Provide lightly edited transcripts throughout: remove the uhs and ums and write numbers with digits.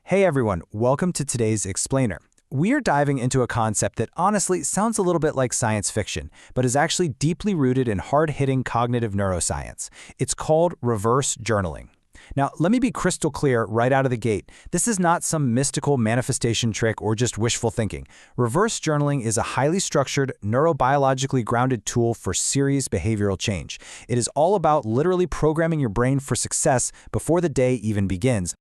Hey everyone, welcome to today's Explainer. We are diving into a concept that honestly sounds a little bit like science fiction, but is actually deeply rooted in hard-hitting cognitive neuroscience. It's called reverse journaling. Now, let me be crystal clear right out of the gate. This is not some mystical manifestation trick or just wishful thinking. Reverse journaling is a highly structured, neurobiologically grounded tool for serious behavioral change. It is all about literally programming your brain for success before the day even begins.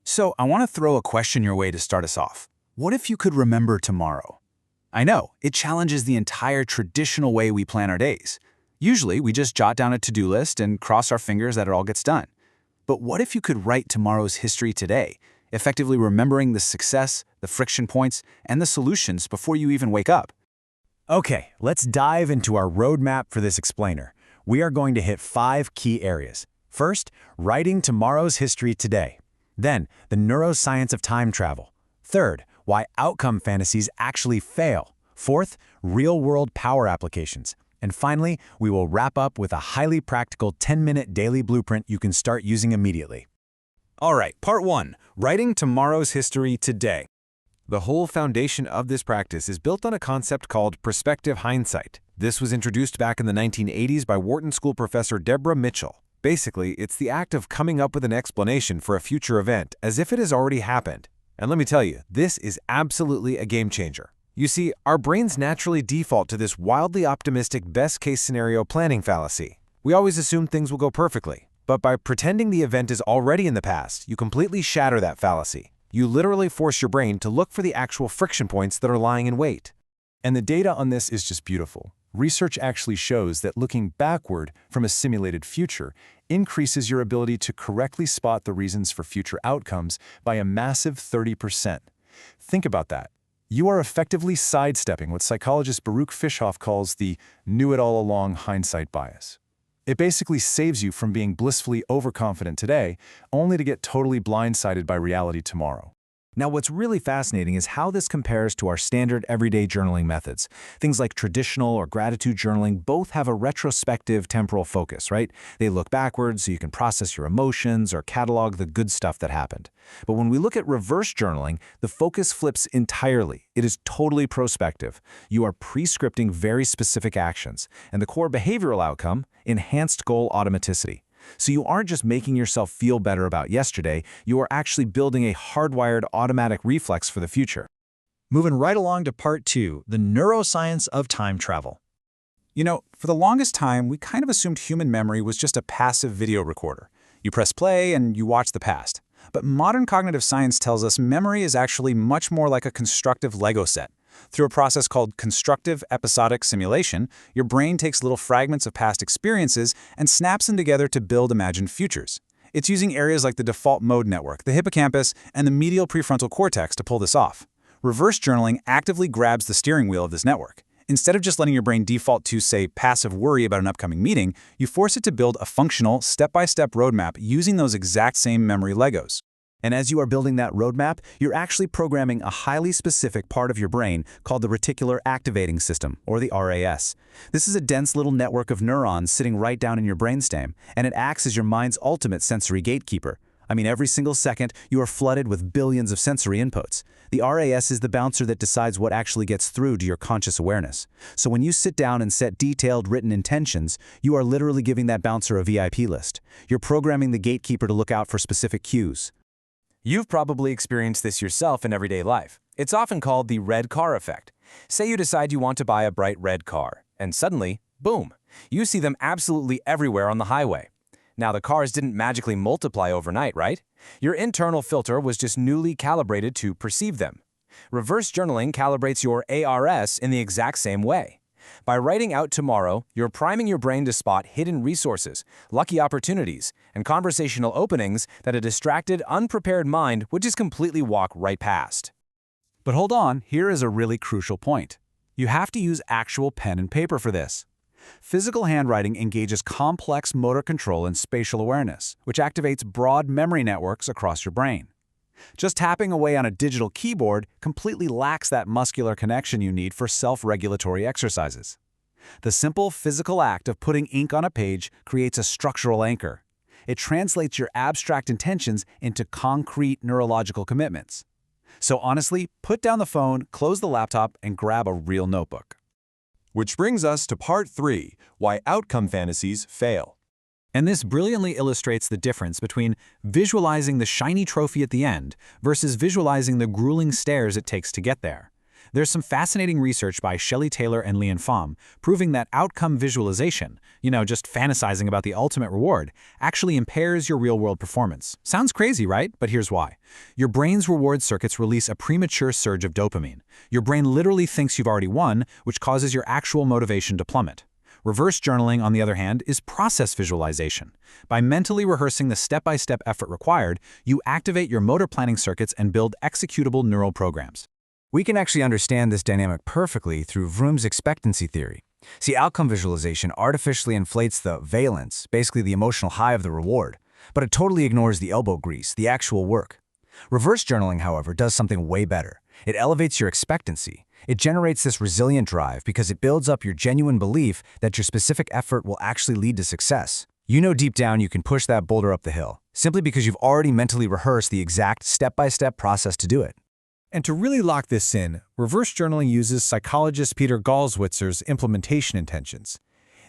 So, I want to throw a question your way to start us off. What if you could remember tomorrow? I know, it challenges the entire traditional way we plan our days. Usually, we just jot down a to-do list and cross our fingers that it all gets done. But what if you could write tomorrow's history today, effectively remembering the success, the friction points, and the solutions before you even wake up? Okay, let's dive into our roadmap for this explainer. We are going to hit 5 key areas. First, writing tomorrow's history today. Then, the neuroscience of time travel. Third, why outcome fantasies actually fail. Fourth, real-world power applications. And finally, we will wrap up with a highly practical 10-minute daily blueprint you can start using immediately. All right, part 1, writing tomorrow's history today. The whole foundation of this practice is built on a concept called prospective hindsight. This was introduced back in the 1980s by Wharton School professor Deborah Mitchell. Basically, it's the act of coming up with an explanation for a future event as if it has already happened. And let me tell you, this is absolutely a game changer. You see, our brains naturally default to this wildly optimistic best-case scenario planning fallacy. We always assume things will go perfectly. But by pretending the event is already in the past, you completely shatter that fallacy. You literally force your brain to look for the actual friction points that are lying in wait. And the data on this is just beautiful. Research actually shows that looking backward from a simulated future increases your ability to correctly spot the reasons for future outcomes by a massive 30%. Think about that. You are effectively sidestepping what psychologist Baruch Fishoff calls the knew-it-all-along hindsight bias. It basically saves you from being blissfully overconfident today, only to get totally blindsided by reality tomorrow. Now, what's really fascinating is how this compares to our standard everyday journaling methods. Things like traditional or gratitude journaling both have a retrospective temporal focus, right? They look backwards so you can process your emotions or catalog the good stuff that happened. But when we look at reverse journaling, the focus flips entirely. It is totally prospective. You are pre-scripting very specific actions, and the core behavioral outcome, enhanced goal automaticity. So you aren't just making yourself feel better about yesterday, you are actually building a hardwired automatic reflex for the future. Moving right along to part 2, the neuroscience of time travel. You know, for the longest time, we kind of assumed human memory was just a passive video recorder. You press play and you watch the past. But modern cognitive science tells us memory is actually much more like a constructive Lego set. Through a process called constructive episodic simulation, your brain takes little fragments of past experiences and snaps them together to build imagined futures. It's using areas like the default mode network, the hippocampus, and the medial prefrontal cortex to pull this off. Reverse journaling actively grabs the steering wheel of this network. Instead of just letting your brain default to, say, passive worry about an upcoming meeting, you force it to build a functional, step-by-step roadmap using those exact same memory Legos. And as you are building that roadmap, you're actually programming a highly specific part of your brain called the Reticular Activating System, or the RAS. This is a dense little network of neurons sitting right down in your brainstem, and it acts as your mind's ultimate sensory gatekeeper. I mean, every single second, you are flooded with billions of sensory inputs. The RAS is the bouncer that decides what actually gets through to your conscious awareness. So when you sit down and set detailed written intentions, you are literally giving that bouncer a VIP list. You're programming the gatekeeper to look out for specific cues. You've probably experienced this yourself in everyday life. It's often called the red car effect. Say you decide you want to buy a bright red car, and suddenly, boom, you see them absolutely everywhere on the highway. Now, the cars didn't magically multiply overnight, right? Your internal filter was just newly calibrated to perceive them. Reverse journaling calibrates your ARS in the exact same way. By writing out tomorrow, you're priming your brain to spot hidden resources, lucky opportunities, and conversational openings that a distracted, unprepared mind would just completely walk right past. But hold on, here is a really crucial point. You have to use actual pen and paper for this. Physical handwriting engages complex motor control and spatial awareness, which activates broad memory networks across your brain. Just tapping away on a digital keyboard completely lacks that muscular connection you need for self-regulatory exercises. The simple physical act of putting ink on a page creates a structural anchor. it translates your abstract intentions into concrete neurological commitments. So honestly, put down the phone, close the laptop, and grab a real notebook. Which brings us to part 3, why outcome fantasies fail. And this brilliantly illustrates the difference between visualizing the shiny trophy at the end versus visualizing the grueling stairs it takes to get there. There's some fascinating research by Shelley Taylor and Leon Pham proving that outcome visualization, just fantasizing about the ultimate reward, actually impairs your real-world performance. Sounds crazy, right? But here's why. Your brain's reward circuits release a premature surge of dopamine. Your brain literally thinks you've already won, which causes your actual motivation to plummet. Reverse journaling, on the other hand, is process visualization. By mentally rehearsing the step-by-step effort required, you activate your motor planning circuits and build executable neural programs. We can actually understand this dynamic perfectly through Vroom's expectancy theory. See, outcome visualization artificially inflates the valence, basically the emotional high of the reward, but it totally ignores the elbow grease, the actual work. Reverse journaling, however, does something way better. It elevates your expectancy. It generates this resilient drive because it builds up your genuine belief that your specific effort will actually lead to success. You know deep down you can push that boulder up the hill, simply because you've already mentally rehearsed the exact step-by-step process to do it. And to really lock this in, reverse journaling uses psychologist Peter Galswitzer's implementation intentions.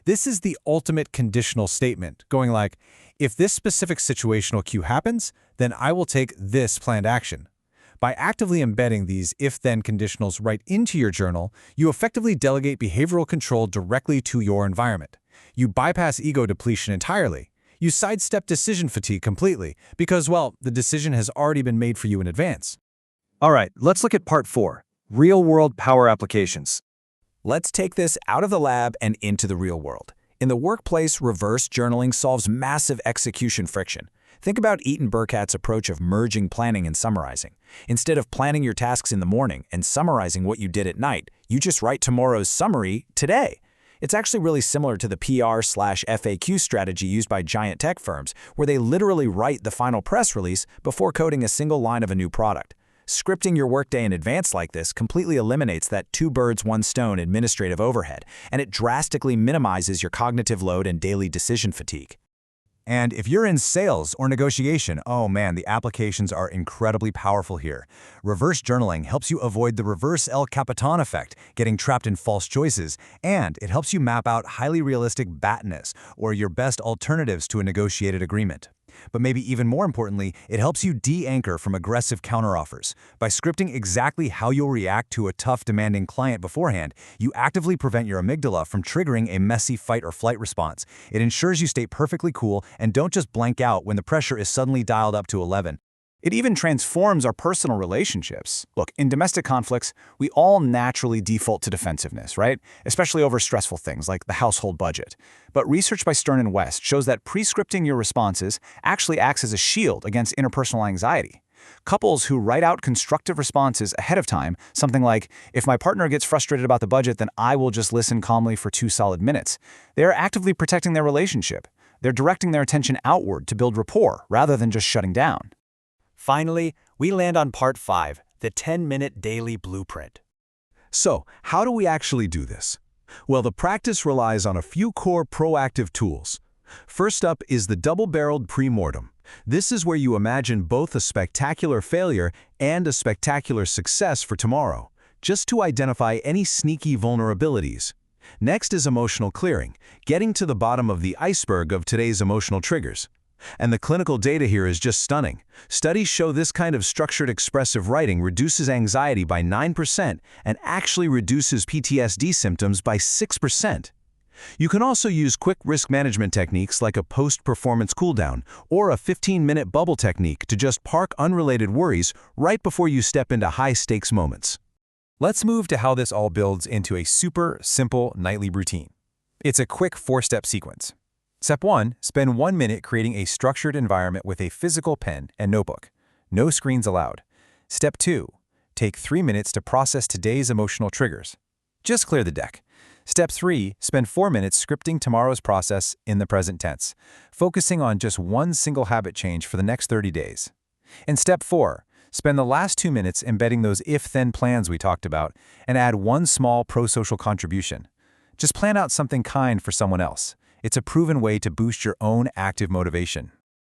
This is the ultimate conditional statement, going like, if this specific situational cue happens, then I will take this planned action. By actively embedding these if-then conditionals right into your journal, you effectively delegate behavioral control directly to your environment. You bypass ego depletion entirely. You sidestep decision fatigue completely because, well, the decision has already been made for you in advance. All right, let's look at part 4, real-world power applications. Let's take this out of the lab and into the real world. In the workplace, reverse journaling solves massive execution friction. Think about Eaton Burkhart's approach of merging planning and summarizing. Instead of planning your tasks in the morning and summarizing what you did at night, you just write tomorrow's summary today. It's actually really similar to the PR/FAQ strategy used by giant tech firms, where they literally write the final press release before coding a single line of a new product. Scripting your workday in advance like this completely eliminates that two birds, one stone administrative overhead, and it drastically minimizes your cognitive load and daily decision fatigue. And if you're in sales or negotiation, oh man, the applications are incredibly powerful here. Reverse journaling helps you avoid the reverse El Capitan effect, getting trapped in false choices, and it helps you map out highly realistic BATNAs, or your best alternatives to a negotiated agreement. But maybe even more importantly, it helps you de-anchor from aggressive counteroffers. By scripting exactly how you'll react to a tough, demanding client beforehand, you actively prevent your amygdala from triggering a messy fight or flight response. It ensures you stay perfectly cool and don't just blank out when the pressure is suddenly dialed up to 11. It even transforms our personal relationships. Look, in domestic conflicts, we all naturally default to defensiveness, right? Especially over stressful things like the household budget. But research by Stern and West shows that pre-scripting your responses actually acts as a shield against interpersonal anxiety. Couples who write out constructive responses ahead of time, something like, if my partner gets frustrated about the budget, then I will just listen calmly for 2 solid minutes. They are actively protecting their relationship. They're directing their attention outward to build rapport rather than just shutting down. Finally, we land on part 5, the 10-minute daily blueprint. So, how do we actually do this? Well, the practice relies on a few core proactive tools. First up is the double-barreled pre-mortem. This is where you imagine both a spectacular failure and a spectacular success for tomorrow, just to identify any sneaky vulnerabilities. Next is emotional clearing, getting to the bottom of the iceberg of today's emotional triggers. And the clinical data here is just stunning. Studies show this kind of structured expressive writing reduces anxiety by 9% and actually reduces PTSD symptoms by 6%. You can also use quick risk management techniques like a post-performance cooldown or a 15-minute bubble technique to just park unrelated worries right before you step into high-stakes moments. Let's move to how this all builds into a super simple nightly routine. It's a quick 4-step sequence. Step 1, spend 1 minute creating a structured environment with a physical pen and notebook. No screens allowed. Step 2, take 3 minutes to process today's emotional triggers. Just clear the deck. Step 3, spend 4 minutes scripting tomorrow's process in the present tense, focusing on just one single habit change for the next 30 days. And Step 4, spend the last 2 minutes embedding those if-then plans we talked about and add one small pro-social contribution. Just plan out something kind for someone else. It's a proven way to boost your own active motivation.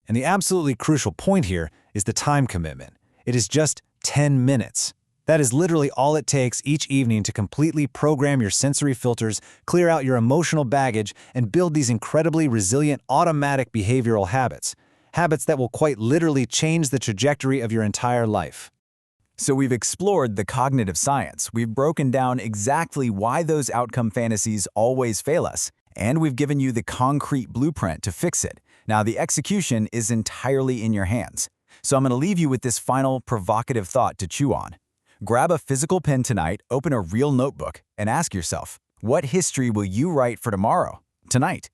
And the absolutely crucial point here is the time commitment. It is just 10 minutes. That is literally all it takes each evening to completely program your sensory filters, clear out your emotional baggage, and build these incredibly resilient automatic behavioral habits. Habits that will quite literally change the trajectory of your entire life. So we've explored the cognitive science, we've broken down exactly why those outcome fantasies always fail us, and we've given you the concrete blueprint to fix it. Now the execution is entirely in your hands. So I'm going to leave you with this final provocative thought to chew on. Grab a physical pen tonight, open a real notebook, and ask yourself, what history will you write for tomorrow, tonight?